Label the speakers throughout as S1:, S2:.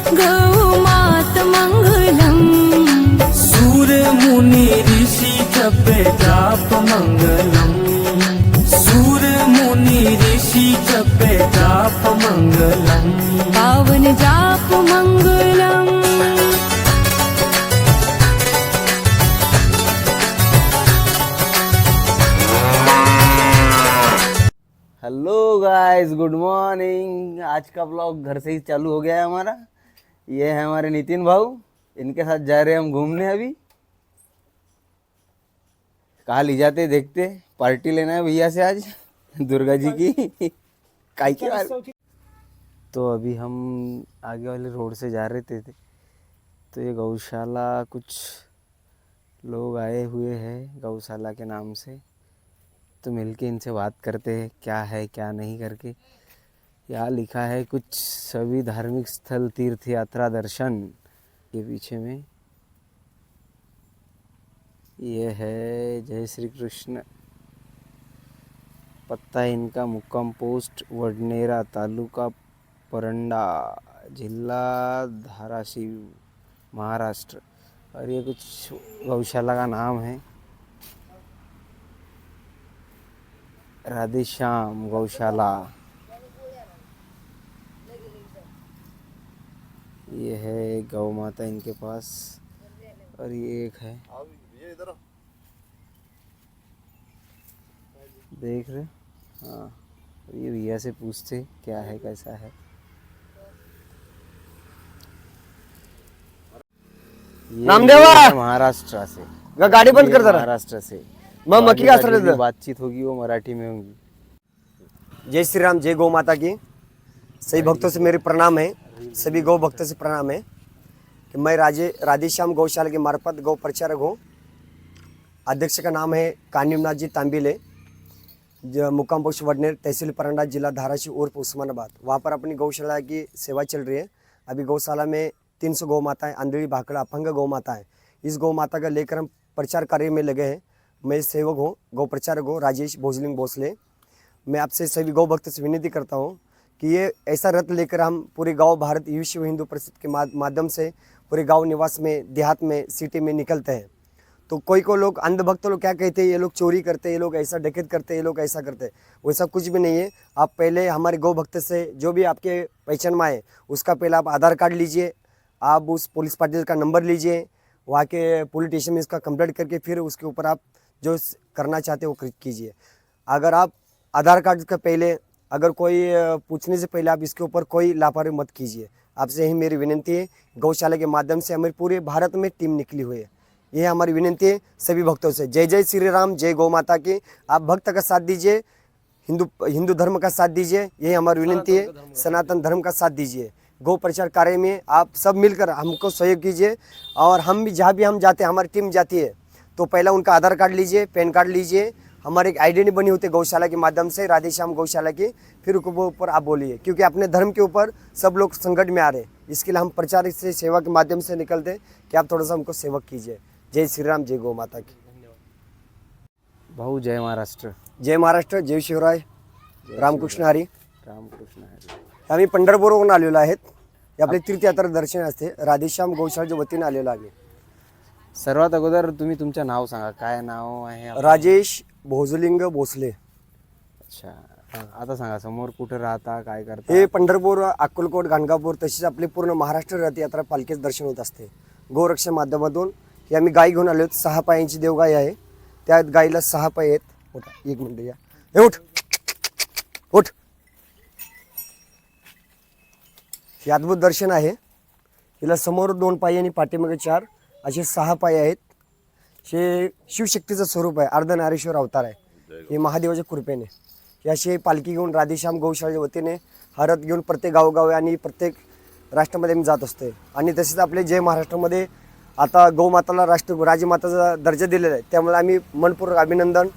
S1: गौमात मंगलम
S2: सूर्य मुनि ऋषि जपे जाप मंगलम सूर्य मुनि ऋषि जपे जाप मंगलम
S1: पावन जाप मंगलम।
S3: Hello guys, good morning. आज का ब्लॉग घर से ही चालू हो गया है हमारा। ये है हमारे नितिन भाऊ, इनके साथ जा रहे हैं हम घूमने। अभी कहाँ ले जाते देखते। पार्टी लेना है भैया से आज दुर्गा जी की काई के बारे। तो अभी हम आगे वाले रोड से जा रहे थे तो ये गौशाला कुछ लोग आए हुए हैं गौशाला के नाम से, तो मिलके इनसे बात करते हैं क्या है क्या नहीं करके। यहाँ लिखा है कुछ सभी धार्मिक स्थल तीर्थ यात्रा दर्शन के पीछे में ये है जय श्री कृष्ण। पत्ता इनका मुक्काम पोस्ट वडनेरा, तालुका परंडा, जिला धाराशिव, महाराष्ट्र। और ये कुछ गौशाला का नाम है राधेश्याम गौशाला। ये है गौ माता इनके पास और ये एक है, देख रहे। हाँ, ये भैया से पूछते क्या है कैसा है।
S4: नामदेवा!
S3: महाराष्ट्र से
S4: गाड़ी बंद कर जरा।
S3: महाराष्ट्र से
S4: मग मक्की
S3: आगे
S4: का
S3: का
S4: असर
S3: जो बातचीत होगी वो मराठी में होगी।
S4: जय श्री राम, जय गौ माता की। सभी भक्तों से मेरे प्रणाम है, सभी गौ भक्तों से प्रणाम है कि मैं राधेश्याम गौशाला के मार्फत गौ प्रचारक हूँ। अध्यक्ष का नाम है कानिमनाथ जी तांबिले, जो मुक्काम पोस्ट वडनेर, तहसील परंडा, जिला धाराशिव उर्फ उस्मानाबाद। वहाँ पर अपनी गौशाला की सेवा चल रही है। अभी गौशाला में 300 गौ माता है, आंधळी भाखड़ा अपंग गौ माता है। इस गौ माता का लेकर हम प्रचार कार्य में लगे हैं। मैं सेवक हूँ, गौ प्रचारक हूँ, राजेश भोजलिंग भोसले। मैं आपसे सभी गौ भक्त से विनती करता हूँ कि ये ऐसा रथ लेकर हम पूरे गांव भारत विश्व हिंदू परिषद के माध्यम से पूरे गांव निवास में, देहात में, सिटी में निकलते हैं। तो कोई लोग अंधभक्त लोग क्या कहते हैं, ये लोग चोरी करते हैं, ये लोग ऐसा डकैत करते हैं, ये लोग ऐसा करते हैं। वैसा कुछ भी नहीं है। आप पहले हमारे गौ भक्त से जो भी आपके पहचान में आए उसका पहले आप आधार कार्ड लीजिए, आप उस पुलिस पाटिल का नंबर लीजिए, वहाँ के पुलिस स्टेशन में इसका कंप्लेंट करके फिर उसके ऊपर आप जो करना चाहते हैं वो कीजिए। अगर आप आधार कार्ड का पहले अगर कोई पूछने से पहले आप इसके ऊपर कोई लापरवाही मत कीजिए। आपसे यही मेरी विनती है। गौशाला के माध्यम से हमारे पूरे भारत में टीम निकली हुई है, यह हमारी विनती है सभी भक्तों से। जय जय श्री राम, जय गौ माता की। आप भक्त का साथ दीजिए, हिंदू धर्म का साथ दीजिए, यही हमारी विनती है। सनातन धर्म का साथ दीजिए। गौ प्रचार कार्य में आप सब मिलकर हमको सहयोग कीजिए। और हम भी जहाँ भी हम जाते हैं, हमारी टीम जाती है तो पहला उनका आधार कार्ड लीजिए, पैन कार्ड लीजिए। हमारे एक आइडेंटिटी बनी होती है गौशाला के माध्यम से, राधेश्याम गौशाला की। फिर उसके ऊपर आप बोलिए, क्योंकि अपने धर्म के ऊपर सब लोग संकट में आ रहे हैं। इसके लिए हम प्रचार से सेवा के माध्यम से निकलते हैं कि आप थोड़ा सा हमको सेवक कीजिए। जय श्री राम, जय गौ माता की।
S3: भाऊ जय महाराष्ट्र।
S4: जय महाराष्ट्र, जय शिवराय, रामकृष्ण हरी.
S3: रामकृष्ण हरी.
S4: आम्ही पंढरपूरवरून आलेलो आहेत. आपले तीर्थयात्रा दर्शन असते. राधेश्याम गौशाळेच्या वतीने आलेलो आम्ही.
S3: सर्वात अगोदर तुम्ही तुमचं नाव सांगा, काय नाव आहे आपलं?
S4: राजेश भोजलिंग भोसले.
S3: अच्छा, आता सांगा समोर कुठे राहता, काय करता?
S4: हे पंढरपूर, अक्कलकोट, गाणगापूर तसेच आपले पूर्ण महाराष्ट्र रथयात्रा पालखीचं दर्शन होत असते गोरक्षा माध्यमातून. हे आम्ही गाय घेऊन आलो. 6 पायांची देवगाय आहे. त्या गायीला 6 पाय आहेत. उठ, एक मिनिट या. हे उठ उठ. हे अद्भुत दर्शन आहे. हिला समोर 2 पाय आणि पाठीमागे 4 असे 6 पाय आहेत. हे शिवशक्तीचं स्वरूप आहे. अर्धनारीश्वर अवतार आहे. हे महादेवाच्या कृपेने ही अशी पालखी घेऊन राधेश्याम गौशाळेच्या वतीने हरत घेऊन प्रत्येक गावोगावी आणि प्रत्येक राष्ट्रामध्ये आम्ही जात असतो. आणि तसेच आपले जय महाराष्ट्रामध्ये आता गौमाताला राजमाताचा दर्जा दिलेला आहे. त्यामुळे आम्ही मनपूर्वक अभिनंदन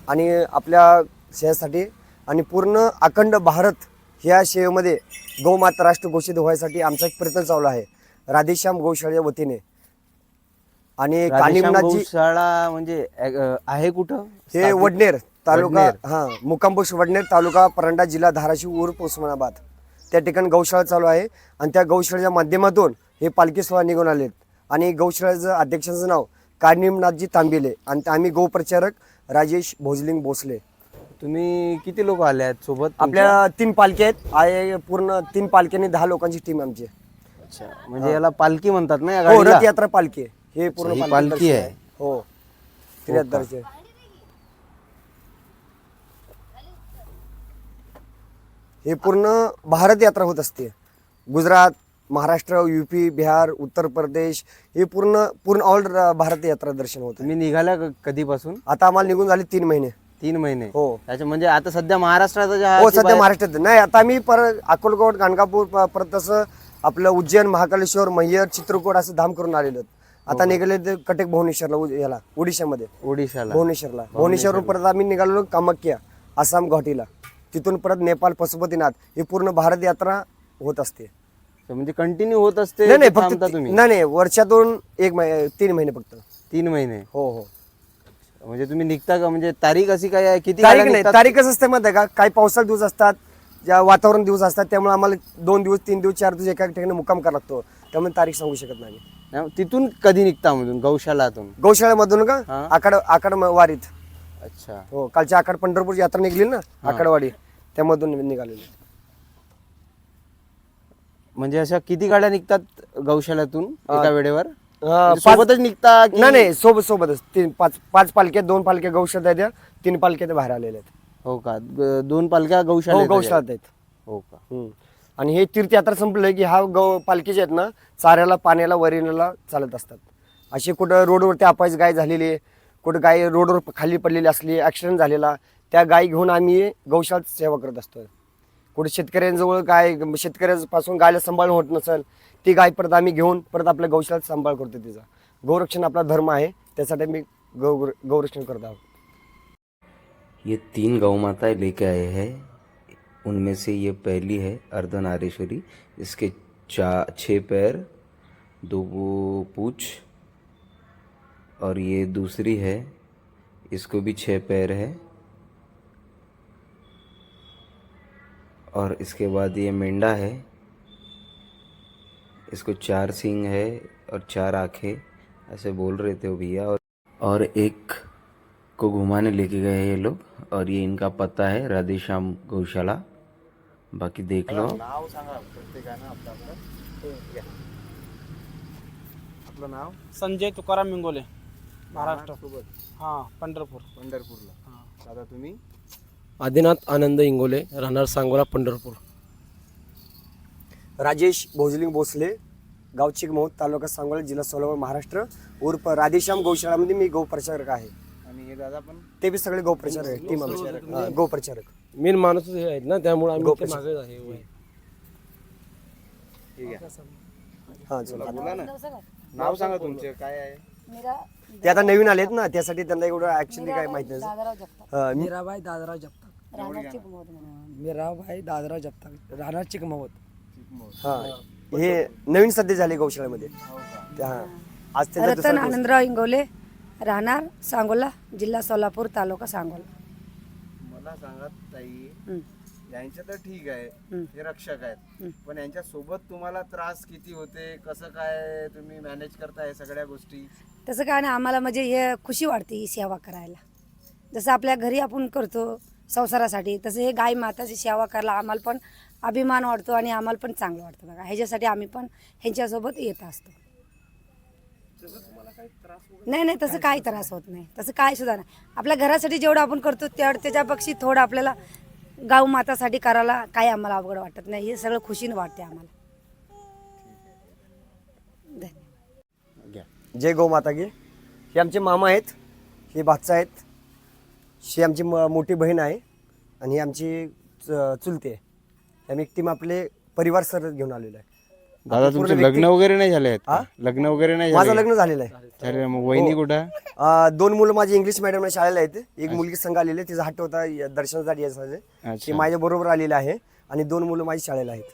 S4: आणि आपल्या सेवेसाठी आणि पूर्ण अखंड भारत ह्या सेवेमध्ये गौमाता राष्ट्र घोषित व्हायसाठी आमचा एक प्रयत्न चालू आहे राधेश्याम गौशाळेच्या वतीने. आणि कानिमनाथ
S3: गौशाळा म्हणजे आहे कुठं?
S4: हे वडनेर तालुका, मुक्काम पोस्ट वडनेर, तालुका परंडा, जिल्हा धाराशिव, उर्फ उस्मानाबाद. त्या ठिकाणी गौशाळा चालू आहे आणि त्या गौशाळेच्या माध्यमातून हे पालखी सोहळा निघून आलेत. आणि गौशाळेचं अध्यक्षाचं नाव कानिमनाथजी तांबिले आणि आम्ही गोप्रचारक राजेश भोजलिंग भोसले.
S3: तुम्ही किती लोक आले आहेत सोबत?
S4: आपल्या 3 पालखी आहेत. आहे पूर्ण 3 पालख्यांनी 10 लोकांची टीम आमची.
S3: अच्छा, म्हणजे याला पालखी म्हणतात ना या
S4: हो,
S3: गाडीला?
S4: रथयात्रा पालखी आहे. हे पूर्ण
S3: ही पालखी आहे.
S4: हो, 73 हे पूर्ण भारत यात्रा होत असते. गुजरात, महाराष्ट्र, यूपी, बिहार, उत्तर प्रदेश हे पूर्ण ऑल भारत यात्रा दर्शन होतं.
S3: तुम्ही निघाल्या कधीपासून?
S4: आता आम्हाला निघून झाले 3 महिने.
S3: 3 महिने.
S4: हो.
S3: त्याच्या म्हणजे आता सध्या महाराष्ट्राचा जे
S4: हो, सध्या महाराष्ट्रात नाही. आता आम्ही परत अक्कलकोट, गाणगापूर, परत तसं आपलं उज्जैन, महाकालेश्वर, मैयर, चित्रकूट असं धाम करून आलेलो आहेत. आता निघाले ते कटक भुवनेश्वरला, याला ओडिशामध्ये,
S3: ओडिशाला.
S4: भुवनेश्वरवरून परत आम्ही निघालो कामाख्या, आसाम गुवाहाटीला. तिथून परत नेपाळ, पशुपतीनाथ ही पूर्ण भारत यात्रा होत असते.
S3: म्हणजे कंटिन्यू होत असते?
S4: नाही
S3: थांबता
S4: फक्त
S3: तुम्ही?
S4: नाही वर्षातून 3 महिने फक्त.
S3: 3 महिने.
S4: हो हो.
S3: म्हणजे तुम्ही निघता का? म्हणजे तारीख अशी काय आहे? किती
S4: तारीख
S3: गाड्या
S4: नाही,
S3: निघतात?
S4: तारीखच असते माहिती आहे का? काही पावसाळ दिवस असतात, ज्या वातावरण दिवस असतात, त्यामुळे आम्हाला 2 दिवस, 3 दिवस, 4 दिवस एका ठिकाणी मुक्काम करावा लागतो. त्यामुळे तारीख सांगू शकत नाही.
S3: नाही, तिथून कधी निघता मधून गौशालातून?
S4: गौशाळेमधून का?
S3: हा.
S4: आकड वारीत.
S3: अच्छा.
S4: हो, कालच्या आकड पंढरपूर यात्रा निघली ना, आकडवाडी, त्यामधून निघालेली.
S3: म्हणजे अशा किती गाड्या निघतात गौशालातून एका वेळेवर?
S4: हा,
S3: म्हणजे सोबतच निघता की?
S4: नाही सोबतच 5 पालख्या, 2 पालख्या गौशाळेत आहेत, 3 पालख्या ते बाहेर आलेल्या आहेत.
S3: हो का? 2 पालख्या गौशाला?
S4: गौशाळेत आहेत.
S3: हो का?
S4: आणि हे तीर्थयात्रा संपलं की हा पालखी जे आहेत ना, चाऱ्याला, पाण्याला, वरिणाला चालत असतात. अशी कुठं रोडवरती अपायच गाय झालेली आहे, कुठं गाय रोडवर खाली पडलेली असली, ॲक्सिडेंट झालेला, त्या गाय घेऊन आम्ही गौशाळेत सेवा करत असतो. कुठे शेतकऱ्यांजवळ गाय, शेतकऱ्यापासून गायला सांभाळून होत नसेल, ती गाय परत आम्ही घेऊन परत आपल्या गौशाळेत सांभाळ करतो. तिचा गौरक्षण आपला धर्म आहे, त्यासाठी मी गौरक्षण करत आहोत.
S3: ये 3 गौ माताएं लेके आए हैं. उनमें से ये पहली है अर्धनारीश्वरी. इसके 6 पैर, 2 पूंछ. और ये दूसरी है, इसको भी 6 पैर है. और इसके बाद ये मेंढा है, इसको 4 सींग है और 4 आँखें, ऐसे बोल रहे थे वो भैया. और एक को घुमाने लेके गए ये लोग. और ये इनका पता है, राधेश्याम गौशाला. बाकी देख लो.
S5: नाव सांगा प्रत्येकानं आपलं. आपलं नाव?
S6: संजय तुकाराम मिंगोले, महाराष्ट्र. हां, पंढरपूर.
S5: पंढरपूरला. दादा तुम्ही?
S7: आदिनाथ आनंद इंगोले, राहणार सांगोला, पंढरपूर.
S4: राजेश भोजलिंग भोसले, गाव चिकमौत, तालुका सांगोला, जिल्हा सोलापूर, महाराष्ट्र. उर्फ राधेश्याम गौशाळामध्ये मी गौप्रचारक आहे.
S5: आणि हे दादा पण?
S4: ते बी सगळे गौप्रचारक आहे, टीम आमची गौप्रचारक.
S7: मेन माणूस हे आहेत ना, त्यामुळे आम्ही ते मागे आहे.
S5: ठीक आहे.
S4: हां, चला.
S5: बोला ना. नाव सांगा तुमचे, काय आहे?
S4: ते आता नवीन आलेत ना, त्यासाठी त्यांना एवढं ऍक्च्युली काय माहिती नाही.
S8: मीराबाई दादराव जगताप. मीराबाई दादराव जगताप, राहणार चिकमौत.
S4: हा, हे नवीन सध्या झाले गौशाळेमध्ये. आज त्यांचा
S9: रतन आनंदराव इंगोले, राहणार सांगोला, जिल्हा सोलापूर, तालुका सांगोला.
S5: मला सांगा ताई, यांच्या तर ठीक आहे, हे रक्षक आहेत, पण यांच्या सोबत तुम्हाला त्रास किती होते, कसं काय तुम्ही मॅनेज करताय सगळ्या गोष्टी?
S9: तसं काय नाही, आम्हाला म्हणजे हे खुशी वाटते ही सेवा करायला. जसं आपल्या घरी आपण करतो संसारासाठी, तसं हे गाय माताची सेवा करायला आम्हाला पण अभिमान वाटतो आणि आम्हाला पण चांगलं वाटतं बघा. ह्याच्यासाठी आम्ही पण ह्यांच्यासोबत येत असतो. नाही तसं काही त्रास होत नाही, तसं काय सुद्धा नाही. आपल्या घरासाठी जेवढं आपण करतो तेवढं त्याच्यापेक्षा थोडं आपल्याला गाव मातासाठी करायला काही आम्हाला अवघड वाटत नाही. हे सगळं खुशीनं वाटते आम्हाला.
S4: जय गौ माता गे. हे आमचे मामा आहेत, हे भाचा आहेत, ही आमची मोठी बहीण आहे आणि ही आमची चुलती आहे. आम्ही एक टीम आपले परिवार सरच घेऊन आलेलो आहे.
S3: दादा तुमचे लग्न वगैरे नाही झाले आहेत का? लग्न वगैरे नाही
S4: माझं
S3: झाले?
S4: लग्न झालेलं आहे.
S3: झाले. मग वहिनी कुठं?
S4: 2 मुलं माझी इंग्लिश मीडियमला शाळेला आहेत. एक मुलगी संघ आलेली आहे, तिचा हट्ट होता दर्शनासाठी यायचं. ती माझ्या बरोबर आलेली आहे आणि 2 मुलं माझी शाळेला आहेत.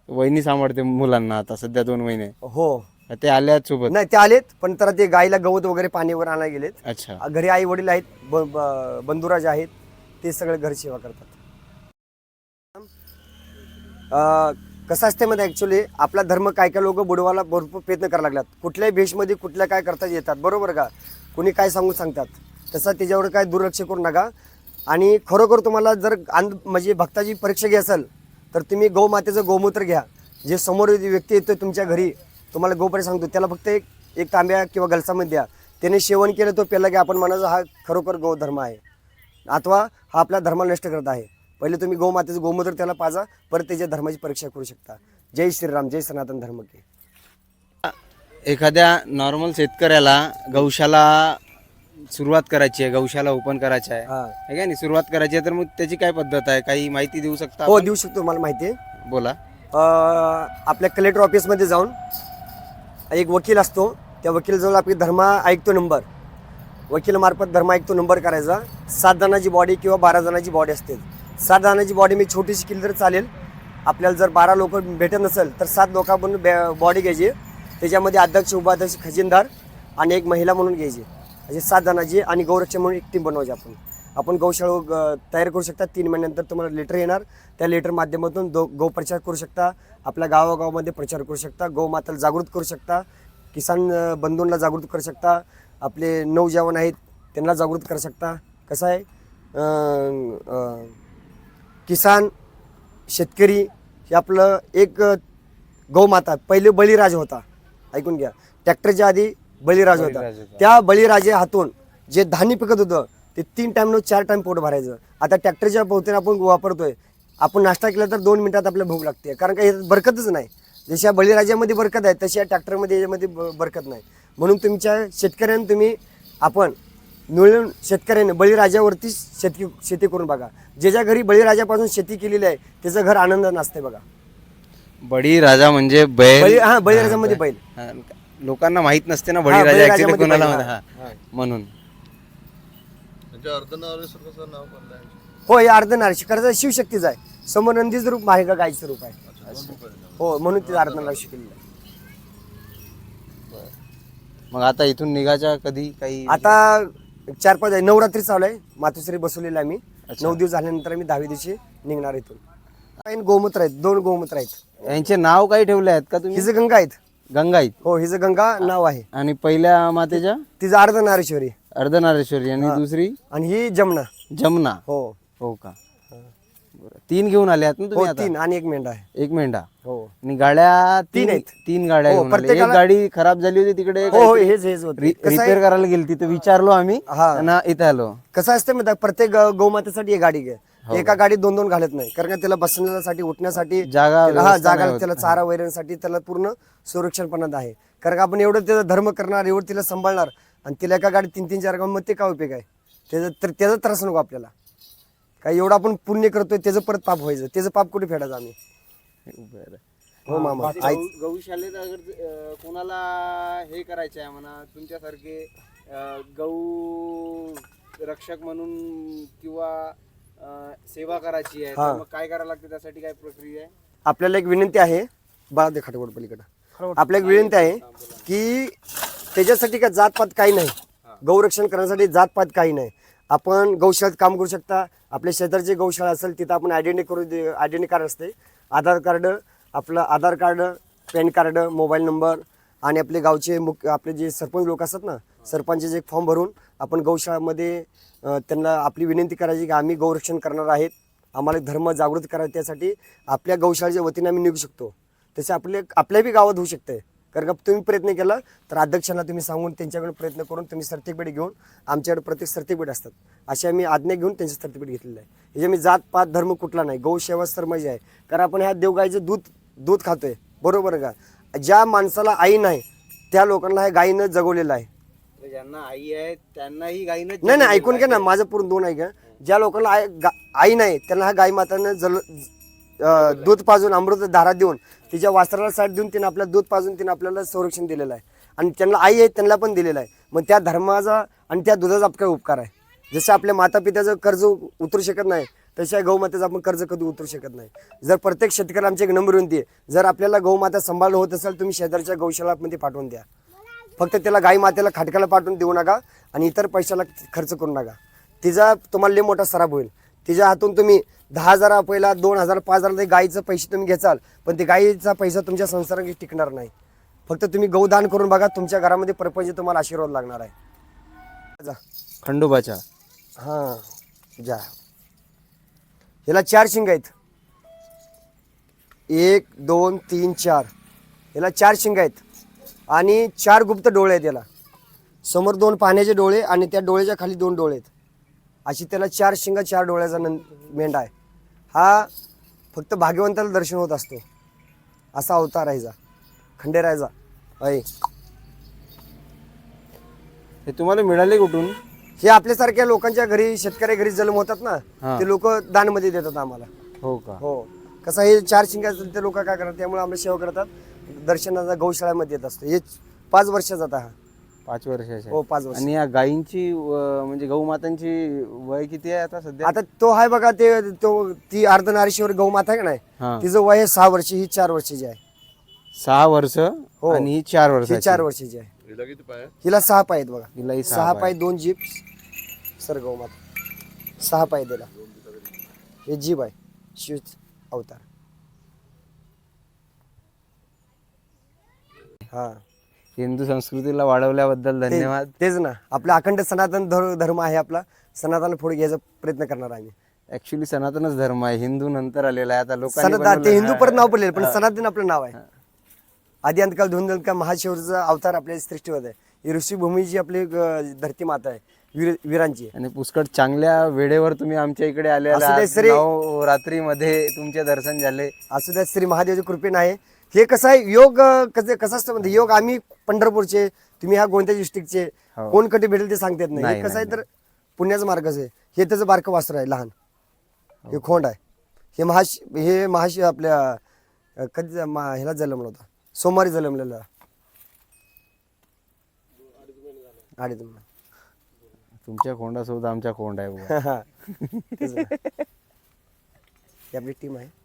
S3: वहिनी सांभाळते मुलांना आता सध्या 2 महिने?
S4: हो.
S3: ते आले आहेत सोबत?
S4: नाही, ते आलेत, पण तर ते गायला गवत वगैरे पाणी वगैरे आणायला गेलेत.
S3: अच्छा.
S4: घरी आई वडील आहेत, बंधुराज आहेत, ते सगळे घरी सेवा करतात. कसं असते मध्ये ॲक्च्युली आपला धर्म काय काय लोक बुडवायला भरपूर प्रयत्न करायला लागल्यात. कुठल्याही भेषमध्ये कुठल्या काय करता येतात, बरोबर का? कुणी काय सांगून सांगतात, तसं त्याच्यावर काय दुर्लक्ष करू नका. आणि खरोखर तुम्हाला जर म्हणजे भक्ताची परीक्षा घ्या असेल तर तुम्ही गौमातेचं गोमूत्र घ्या. जे समोर व्यक्ती येतो तुमच्या घरी, तुम्हाला गोपर्यंत सांगतो, त्याला फक्त एक तांब्या किंवा गलसामध्ये द्या. त्याने सेवन केलं तो पेला की आपण म्हणायचं हा खरोखर गोधर्म आहे अथवा हा आपल्या धर्माला नष्ट करत आहे. पहिले तुम्ही गौमातेचं गोमूत्र त्याला पाजा, परत त्याच्या धर्माची परीक्षा करू शकता. जय श्रीराम, जय सनातन धर्म की.
S3: एखाद्या नॉर्मल शेतकऱ्याला गौशाला सुरुवात करायची आहे, गौशाला ओपन करायचं आहे,
S4: हां,
S3: है का नाही, सुरुवात करायची आहे, तर मग त्याची काय पद्धत आहे, काही माहिती देऊ शकता
S4: हो
S3: आपण?
S4: देऊ शकतो, मला माहिती आहे.
S3: बोला.
S4: आपल्या कलेक्टर ऑफिसमध्ये जाऊन एक वकील असतो, त्या वकीलजवळ आपली धर्म ऐकतो नंबर, वकिलामार्फत धर्म ऐकतो नंबर करायचा. 7 जणांची बॉडी किंवा 12 जणांची बॉडी असते. 7 जणांची बॉडी मी छोटीशी केली तर चालेल. आपल्याला जर 12 लोक भेटत नसेल तर 7 लोकांपर्यंत बॉडी घ्यायची. त्याच्यामध्ये अध्यक्ष, उपाध्यक्ष, खजिनदार आणि एक महिला म्हणून घ्यायची. म्हणजे 7 जणांची आणि गौरक्षक म्हणून एक टीम बनवायची. आपण गौशाळा तयार करू शकता. 3 महिन्यानंतर तुम्हाला लेटर येणार. त्या लेटर माध्यमातून गौप्रचार करू शकता, आपल्या गावागावामध्ये प्रचार करू शकता, गौमाताला जागृत करू शकता, किसान बंधूंना जागृत करू शकता, आपले नौजवान आहेत त्यांना जागृत करू शकता. कसं आहे, किसान शेतकरी हे आपलं एक गौमाता. पहिले बळीराजा होता, ऐकून घ्या. ट्रॅक्टरच्या आधी बळीराजा होता. त्या बळीराजा हातून जे धान्य पिकत होतं ते 3 टाइम 4 टाइम पोट भरायचं. आता ट्रॅक्टरच्या पोहतीने आपण वापरतोय. आपण नाश्ता केला तर 2 मिनिटात आपल्याला भूक लागते, कारण का हे बरकतच नाही. जशा बळीराजामध्ये बरकत आहे तशी या ट्रॅक्टरमध्ये याच्यामध्ये बरकत नाही. म्हणून तुमच्या शेतकऱ्यांनी तुम्ही आपण मिळून शेतकऱ्याने बळीराजावरती शेती करून बघा. ज्याच्या घरी बळीराजापासून शेती केलेली आहे त्याचं घर आनंद नसते बघा.
S3: बळीराजा म्हणजे बैल.
S4: हा, बळीराजामध्ये बैल.
S3: हा, लोकांना माहित नसते ना
S4: बळीराजा
S3: बळीराजा actually
S4: मध्ये
S3: कोणाला
S4: बैल.
S3: म्हणतात. हा, म्हणून
S4: हो, हे अर्धनारीश्वर करायचं शिवशक्तीचं आहे. समोर नंदीचं रूप आहे का गायचं रूप आहे. हो, म्हणून ते अर्धनारीश्वर केलेलं आहे.
S3: मग आता इथून निघायच्या कधी काही
S4: आता 4-5 आहे. नवरात्री चालू आहे, मातोश्री बसवलेला आहे मी. 9 दिवस झाल्यानंतर मी 10व्या दिवशी निघणार इथून. आणि गोमूत्र आहेत, 2 गोमूत्र आहेत.
S3: यांचे नाव काही ठेवले आहेत का तुम्ही?
S4: हिचं गंगा आहेत.
S3: गंगाईत.
S4: हो, हिचं गंगा नाव आहे.
S3: आणि पहिल्या मातेच्या
S4: तिचं अर्धनारीश्वरी
S3: अर्धनारेश्वरी आणि दुसरी
S4: आणि ही जमुना.
S3: जमुना.
S4: हो
S3: हो का, बरं. 3 घेऊन आले आहात ना
S4: हो,
S3: तुम्ही आता?
S4: 3 आणि एक मेंढा आहे.
S3: एक मेंढा.
S4: हो
S3: आणि गाड्या
S4: 3 आहेत.
S3: 3 गाड्या
S4: हो,
S3: घेऊन आले. एक
S4: प्रत्येकाला-
S3: गाडी खराब झाली होती तिकडे.
S4: हो हो, हेच होत. कसं
S3: रिपेअर
S4: आहे,
S3: करायला गेली तिथे, विचारलो आम्ही
S4: हा.
S3: ना, इथे आलो.
S4: कसं असतं माहिती आहे, प्रत्येक गौमातेसाठी एक गाडी घ्या. एका गाडीत 2-2 घालत नाही, कारण का त्याला बसण्यासाठी उठण्यासाठी
S3: जागा व्यवस्था
S4: जागा
S3: नाही होत.
S4: त्याला चारा वैरणसाठी त्याला पूर्ण सुरक्षणपणात आहे. कारण का आपण एवढं त्याचा धर्म करणार, एवढं तिला सांभाळणार आणि तिला एका गाडीत 3-3-4 गाव, मग ते काय उपयोग आहे. त्याचा त्रास नको आपल्याला. काय एवढं आपण पुण्य करतोय त्याचं परत पाप व्हायचं, त्याचं पाप कुठे फेडायचं आम्ही. हो मामा.
S3: गौशालेत अगर कोणाला हे करायचं आहे म्हणा, तुमच्यासारखे गौ रक्षक म्हणून किंवा सेवा करायची आहे, तर मग काय करायला लागतं, त्यासाठी काय प्रक्रिया आहे?
S4: आपल्याला एक विनंती आहे, बाळा ते खाटवड पलीकडं. आपल्या एक विनंती आहे की त्याच्यासाठी काय जातपात काही नाही. गौरक्षण करण्यासाठी जातपात काही नाही. आपण गौशाळेत काम करू शकता. आपल्या शेजारची गौशाळा असेल तिथं आपण आयडेंटिटी कार्ड असते. आधार कार्ड, आपलं Aadhaar card, PAN card, mobile number आणि आपले गावचे आपले जे सरपंच लोक असतात ना, सरपंचाचे एक फॉर्म भरून आपण गौशाळामध्ये त्यांना आपली विनंती करायची की आम्ही गौरक्षण करणार आहेत, आम्हाला धर्म जागृत करायचं, त्यासाठी आपल्या गौशाळेच्या वतीने आम्ही निघू शकतो. तसे आपल्या बी गावात होऊ शकते. कारण का तुम्ही प्रयत्न केला तर अध्यक्षांना तुम्ही सांगून त्यांच्याकडून प्रयत्न करून तुम्ही सर्टिफिकेट घेऊन, आमच्याकडे प्रत्येक सर्टिफिकेट असतात, अशी आम्ही आज्ञा घेऊन त्यांचं सर्टिफिकेट घेतलेलं आहे. ह्याच्या मी जात पात धर्म कुठला नाही, गौसेवा सर्मजी आहे. कारण आपण ह्या देवगाईचं दूध खातोय, बरोबर का. ज्या माणसाला आई नाही त्या लोकांना ह्या गायीनं जगवलेलं आहे.
S3: ज्यांना आई आहे त्यांनाही गायीनं
S4: नाही नाही, ऐकून घ्या ना, माझं पूर्ण 2 आहे का. ज्या लोकांना आई नाही त्यांना ह्या गाई मातानं दूध पाजून, अमृत धारा देऊन, तिच्या वास्त्राला साथ देऊन तिने आपल्याला दूध पाजून तिने आपल्याला संरक्षण दिलेलं आहे. आणि त्यांना आई आहे त्यांना पण दिलेलं आहे. मग त्या धर्माचा आणि त्या दुधाचा आपला उपकार आहे. जसं आपल्या माता पित्याचं कर्ज उतरू शकत नाही, तशा गौमातेचं आपण कर्ज कधी उतरू शकत नाही. जर प्रत्येक शेतकऱ्याला आमची एक नंबर विनंती आहे, जर आपल्याला गौमाता सांभाळणं होत असेल तुम्ही शेजारच्या गौशाळामध्ये पाठवून द्या. फक्त त्याला गाई मातेला खाटकाला पाठवून देऊ नका आणि इतर पैशाला खर्च करू नका. तिचा तुम्हाला लय मोठा सराब होईल. तिच्या हातून तुम्ही 10,000 पहिला 2,000 5,000 ते गाईचं पैसे तुम्ही घेचाल, पण ते गाईचा पैसा तुमच्या संसारात टिकणार नाही. फक्त तुम्ही गौदान करून बघा, तुमच्या घरामध्ये प्रपंच तुम्हाला आशीर्वाद लागणार आहे. जा.
S3: खंडोबाच्या.
S4: हां जा. ह्याला 4 शिंग आहेत. 1 2 3 4. ह्याला 4 शिंग आहेत आणि 4 गुप्त डोळे आहेत. याला समोर 2 पाण्याचे डोळे आणि त्या डोळ्याच्या खाली 2 डोळे आहेत. अशी त्याला 4 शिंग 4 डोळ्याचा मेंढा आहे. हा फक्त भाग्यवंताला दर्शन होत असतो, असा अवतार आहे. खंडेरायचा आहे.
S3: हे तुम्हाला मिळाले कुठून?
S4: हे आपल्यासारख्या लोकांच्या घरी, शेतकरी घरी जन्म होतात ना,
S3: हा.
S4: ते लोक दानमध्ये देतात आम्हाला.
S3: हो का?
S4: हो. कसं हे 4 शिंगाचं ते लोक काय करतात, त्यामुळे आम्हाला सेवा करतात. दर्शनाचा गौशाळेमध्ये येत असतो. हे 5 वर्षाचा आता हा.
S3: 5 वर्षाचे.
S4: हो 5 वर्ष.
S3: आणि या गायींची म्हणजे गौमातांची वय किती आहे आता सध्या?
S4: आता तो आहे बघा, ती अर्धनारीश्वर गौमाता आहे का नाही,
S3: हा.
S4: तिचं वय आहे 6 वर्ष, ही 4 वर्षाची आहे.
S3: 6 वर्ष
S4: हो.
S3: आणि ही 4
S4: ही
S3: वर्षाची.
S4: 4 वर्षाची आहे. हिला 6 पाय आहेत बघा.
S3: हिलाही
S4: 6 पाय 2 जीभ. सर गौमाता 6 पाय दिला. हे जीभ आहे, शिव अवतार. हा
S3: हिंदू संस्कृतीला वाढवल्याबद्दल धन्यवाद.
S4: तेच ना, आपला अखंड सनातन धर्म आहे. आपला सनातन पुढे घ्यायचा प्रयत्न करणार आम्ही.
S3: ऍक्च्युली सनातनच धर्म आहे, हिंदू नंतर आलेला आहे. आता लोकांनी
S4: सनातन ते हिंदू
S3: बनवलं-
S4: परत नाव पडलेलं, पण सनातन आपलं नाव आहे. आधी अंतकाल धुंदकाल महाशिवचा अवतार आपल्या सृष्टीवर आहे. ही ऋषीभूमीची आपली धरती माता आहे, वीरांची.
S3: आणि पुष्कळ चांगल्या वेळेवर तुम्ही आमच्या इकडे आले.
S4: असू दे श्री-
S3: रात्रीमध्ये तुमचे दर्शन झाले.
S4: असं त्या श्री महादेवाच्या कृपेने आहे. हे कसं आहे, योग कसं असतं म्हणजे, योग आम्ही पंढरपूरचे, तुम्ही ह्या कोणत्या डिस्ट्रिक्टचे,
S3: हो.
S4: कोण कधी भेटेल ते सांगता येत नाही.
S3: नाही,
S4: हे कसं
S3: नाही,
S4: आहे तर पुण्याचं मार्गच आहे. हे त्याचं बारकं वासर आहे लहान. हे खोंड आहे. हे महाशी आपल्या कधी ह्याला जन्मला होता, सोमवारी जन्मलेला. 2.5 महिने.
S3: तुमच्या खोंडासोबत आमच्या खोंड आहे बुवा.
S4: तेच ना. ही आपली टीम आहे.